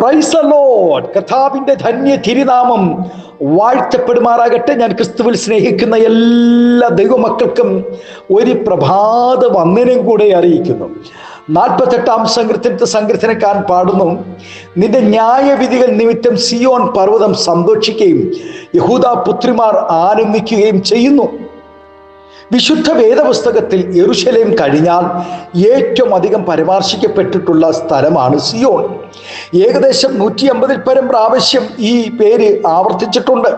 Praise the Lord. കർത്താവിന്റെ ധന്യ തിരുനാമം വാഴ്ത്തപ്പെടുമാറാകട്ടെ. ഞാൻ ക്രിസ്തുവിൽ സ്നേഹിക്കുന്ന എല്ലാ ദൈവമക്കൾക്കും ഒരു പ്രഭാത വന്ദനം കൂടെ അറിയിക്കുന്നു. 48-ാം സങ്കീർത്തനക്കാരൻ പാടുന്നു, നിന്റെ ന്യായവിധികൾ നിമിത്തം സിയോൻ പർവ്വതം സന്തോഷിക്കുകയും യഹൂദാ പുത്രിമാർ ആനന്ദിക്കുകയും ചെയ്യുന്നു. വിശുദ്ധ വേദപുസ്തകത്തിൽ യെരൂശലേം കഴിഞ്ഞാൽ ഏറ്റവും അധികം പരാമർശിക്കപ്പെട്ടിട്ടുള്ള സ്ഥലമാണ് സിയോൺ. ഏകദേശം 150-ൽ പരം പ്രാവശ്യം ഈ പേര് ആവർത്തിച്ചിട്ടുണ്ട്.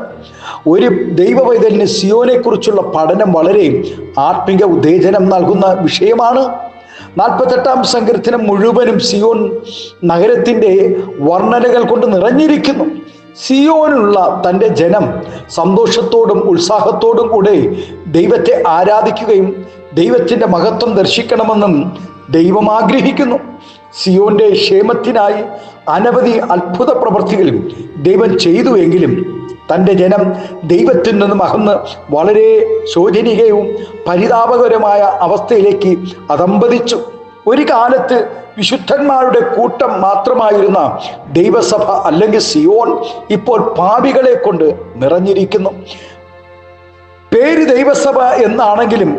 ഒരു ദൈവവൈതലിന് സിയോനെ കുറിച്ചുള്ള പഠനം വളരെ ആത്മിക ഉത്തേജനം നൽകുന്ന വിഷയമാണ്. 48-ാം സങ്കീർത്തനം മുഴുവനും സിയോൻ നഗരത്തിൻ്റെ വർണ്ണനകൾ കൊണ്ട് നിറഞ്ഞിരിക്കുന്നു. സിയോനുള്ള തൻ്റെ ജനം സന്തോഷത്തോടും ഉത്സാഹത്തോടും കൂടെ ദൈവത്തെ ആരാധിക്കുകയും ദൈവത്തിൻ്റെ മഹത്വം ദർശിക്കണമെന്നും ദൈവം ആഗ്രഹിക്കുന്നു. സിയോന്റെ ക്ഷേമത്തിനായി അനവധി അത്ഭുത പ്രവൃത്തികളും ദൈവം ചെയ്തുവെങ്കിലും തൻ്റെ ജനം ദൈവത്തിൽ നിന്നും അകന്ന് വളരെ ശോചനീയവും പരിതാപകരമായ അവസ്ഥയിലേക്ക് അധംപതിച്ചു. ഒരു കാലത്ത് വിശുദ്ധന്മാരുടെ കൂട്ടം മാത്രമായിരുന്ന ദൈവസഭ അല്ലെങ്കിൽ സിയോൺ ഇപ്പോൾ പാപികളെ കൊണ്ട് നിറഞ്ഞിരിക്കുന്നു. പേര് ദൈവസഭ എന്നാണെങ്കിലും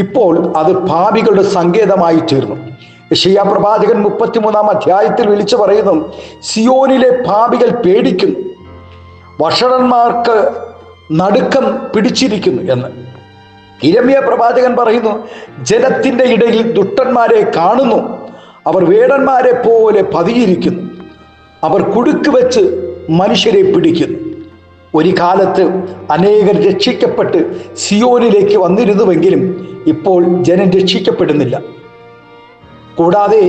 ഇപ്പോൾ അത് പാപികളുടെ സങ്കേതമായി തീർന്നു. യെശയ്യാ പ്രവാചകൻ 33-ാം അധ്യായത്തിൽ വിളിച്ചു പറയുന്നു, സിയോനിലെ പാപികൾ പേടിക്കുന്നു, വഷളന്മാർക്ക് നടുക്കം പിടിച്ചിരിക്കുന്നു എന്ന്. യിരെമ്യാ പ്രവാചകൻ പറയുന്നു, ജനത്തിൻ്റെ ഇടയിൽ ദുഷ്ടന്മാരെ കാണുന്നു, അവർ വേടന്മാരെ പോലെ പതിയിരിക്കുന്നു, അവർ കുടുക്ക് വെച്ച് മനുഷ്യരെ പിടിക്കുന്നു. ഒരു കാലത്ത് അനേകർ രക്ഷിക്കപ്പെട്ട് സിയോനിലേക്ക് വന്നിരുന്നുവെങ്കിലും ഇപ്പോൾ ജനം രക്ഷിക്കപ്പെടുന്നില്ല. കൂടാതെ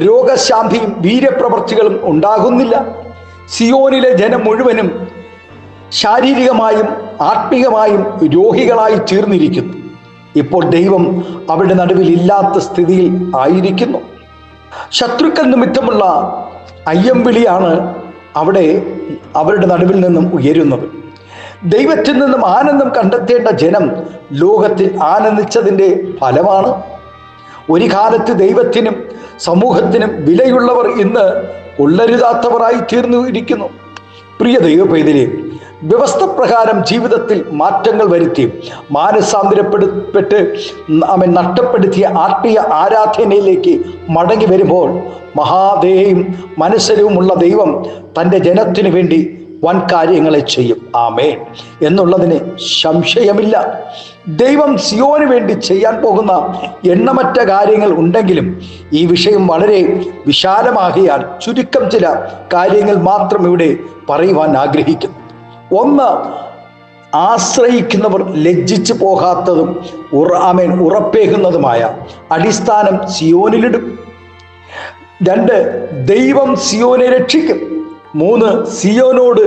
രോഗശാന്തിയും വീര്യപ്രവൃത്തികളും ഉണ്ടാകുന്നില്ല. സിയോനിലെ ജനം മുഴുവനും ശാരീരികമായും ആത്മീയമായും രോഗികളായി തീർന്നിരിക്കുന്നു. ഇപ്പോൾ ദൈവം അവരുടെ നടുവിൽ ഇല്ലാത്ത സ്ഥിതിയിൽ ആയിരിക്കുന്നു. ശത്രുക്കൾ നിമിത്തമുള്ള അയ്യംവിളിയാണ് അവിടെ അവരുടെ നടുവിൽ നിന്നും ഉയരുന്നത്. ദൈവത്തിൽ നിന്നും ആനന്ദം കണ്ടെത്തേണ്ട ജനം ലോകത്തിൽ ആനന്ദിച്ചതിൻ്റെ ഫലമാണ്. ഒരു കാലത്ത് ദൈവത്തിനും സമൂഹത്തിനും വിലയുള്ളവർ ഇന്ന് കൊള്ളരുതാത്തവരായി തീർന്നിരിക്കുന്നു. പ്രിയ ദൈവപൈതലേ, വ്യവസ്ഥ പ്രകാരം ജീവിതത്തിൽ മാറ്റങ്ങൾ വരുത്തി മാനസാന്തരപ്പെട്ട് അവൻ നഷ്ടപ്പെടുത്തിയ ആത്മീയ ആരാധനയിലേക്ക് മടങ്ങി വരുമ്പോൾ മഹാദയയും മനസ്സരവുമുള്ള ദൈവം തൻ്റെ ജനത്തിനു വേണ്ടി വൻ കാര്യങ്ങളെ ചെയ്യും. ആമേൻ എന്നുള്ളതിന് സംശയമില്ല. ദൈവം സിയോന് വേണ്ടി ചെയ്യാൻ പോകുന്ന എണ്ണമറ്റ കാര്യങ്ങൾ ഉണ്ടെങ്കിലും ഈ വിഷയം വളരെ വിശാലമാകിയാൽ ചുരുക്കം ചില കാര്യങ്ങൾ മാത്രം ഇവിടെ പറയുവാൻ ആഗ്രഹിക്കുന്നു. ഒന്ന്, ആശ്രയിക്കുന്നവർ ലജ്ജിച്ചു പോകാത്തതും ഉറപ്പേകുന്നതുമായ അടിസ്ഥാനം സിയോനിലിടും. 2, ദൈവം സിയോനെ രക്ഷിക്കും. 3, സിയോനോട്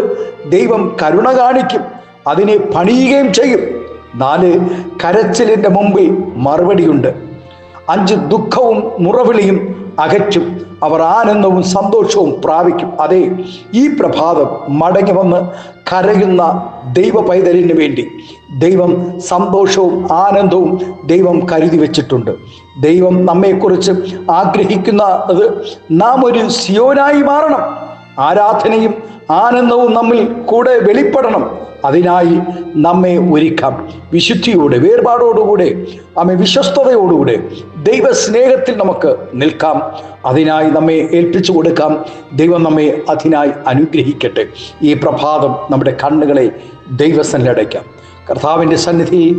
ദൈവം കരുണ കാണിക്കും, അതിനെ പണിയുകയും ചെയ്യും. 4, കരച്ചിലിൻ്റെ മുമ്പിൽ മറുപടിയുണ്ട്. 5, ദുഃഖവും മുറവിളിയും അകറ്റും, അവർ ആനന്ദവും സന്തോഷവും പ്രാപിക്കും. അതെ, ഈ പ്രഭാതം മടങ്ങി വന്ന് കരയുന്ന ദൈവ പൈതലിന് വേണ്ടി ദൈവം സന്തോഷവും ആനന്ദവും ദൈവം കരുതി വെച്ചിട്ടുണ്ട്. ദൈവം നമ്മെക്കുറിച്ച് ആഗ്രഹിക്കുന്നത് നാം ഒരു സിയോനായി മാറണം. ആരാധനയും ആനന്ദവും നമ്മിൽ കൂടെ വെളിപ്പെടണം. അതിനായി നമ്മെ ഒരുക്കാം. വിശുദ്ധിയോടെ, വേർപാടോടുകൂടെ, വിശ്വസ്തയോടുകൂടെ ദൈവസ്നേഹത്തിൽ നമുക്ക് നിൽക്കാം. അതിനായി നമ്മെ ഏൽപ്പിച്ചു കൊടുക്കാം. ദൈവം നമ്മെ അതിനായി അനുഗ്രഹിക്കട്ടെ. ഈ പ്രഭാതം നമ്മുടെ കണ്ണുകളെ ദൈവസന്നിധിയിലടയ്ക്കാം. കർത്താവിൻ്റെ സന്നിധിയിൽ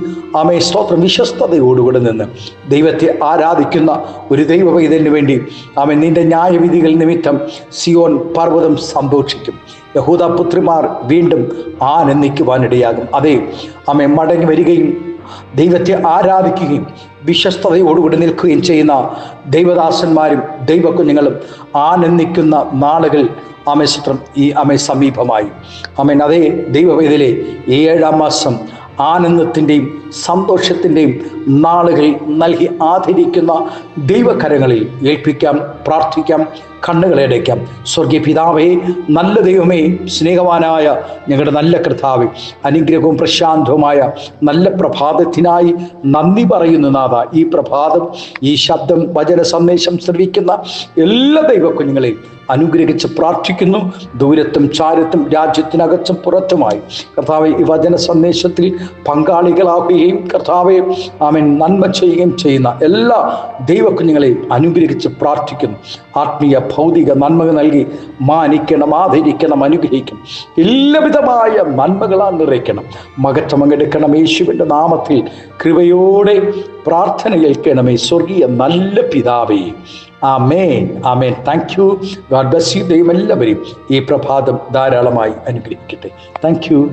സ്തോത്രം വിശ്വസ്തയോടുകൂടെ നിന്ന് ദൈവത്തെ ആരാധിക്കുന്ന ഒരു ദൈവവൈതലിന് വേണ്ടി നിന്റെ ന്യായവിധികൾ നിമിത്തം സിയോൻ പർവ്വതം സന്തോഷിക്കും, യഹൂദാ പുത്രിമാർ വീണ്ടും ആനന്ദിക്കുവാനിടയാകും. അതെ, മടങ്ങി വരികയും ദൈവത്തെ ആരാധിക്കുകയും വിശ്വസ്തയോടുകൂടി നിൽക്കുകയും ചെയ്യുന്ന ദൈവദാസന്മാരും ദൈവകുഞ്ഞുങ്ങളും ആനന്ദിക്കുന്ന നാളുകൾ ചിത്രം ഈ സമീപമായി. അതേ ദൈവവേദിലെ 7-ാം മാസം ആനന്ദത്തിൻ്റെയും സന്തോഷത്തിൻ്റെയും നാളുകൾ നൽകി ആദരിക്കുന്ന ദൈവകരങ്ങളിൽ ഏൽപ്പിക്കാം, പ്രാർത്ഥിക്കാം, കണ്ണുകളെ അടയ്ക്കാം. സ്വർഗീയ പിതാവേ, നല്ല ദൈവമേ, സ്നേഹവാനായ ഞങ്ങളുടെ നല്ല കർത്താവേ, അനുഗ്രഹവും പ്രശാന്തവുമായ നല്ല പ്രഭാതത്തിനായി നന്ദി പറയുന്നു നാഥ. ഈ പ്രഭാതം, ഈ ശബ്ദം, വചന സന്ദേശം ശ്രവിക്കുന്ന എല്ലാ ദൈവക്കുഞ്ഞുങ്ങളെയും അനുഗ്രഹിച്ച് പ്രാർത്ഥിക്കുന്നു. ദൂരത്തും ചാരത്തും രാജ്യത്തിനകത്തും പുറത്തുമായി കർത്താവെ ഈ വചന സന്ദേശത്തിൽ പങ്കാളികളാവുകയും കർത്താവെ ആമേൻ നന്മ ചെയ്യുകയും ചെയ്യുന്ന എല്ലാ ദൈവക്കുഞ്ഞുങ്ങളെയും അനുഗ്രഹിച്ച് പ്രാർത്ഥിക്കുന്നു. ആത്മീയ ഭൗതിക നന്മകൾ നൽകി മാനിക്കണം, ആദരിക്കണം, അനുഗ്രഹിക്കണം. എല്ലാവിധമായ നന്മകളാൽ നിറയ്ക്കണം. മകറ്റം പങ്കെടുക്കണം. യേശുവിൻ്റെ നാമത്തിൽ കൃപയോടെ പ്രാർത്ഥന കേൾക്കണമേ സ്വർഗീയ നല്ല പിതാവേ. Amen, amen. Thank you. God bless you. ദൈവം എല്ലാവരെയും ഈ പ്രഭാതം ധാരാളമായി അനുഗ്രഹിക്കട്ടെ. Thank U.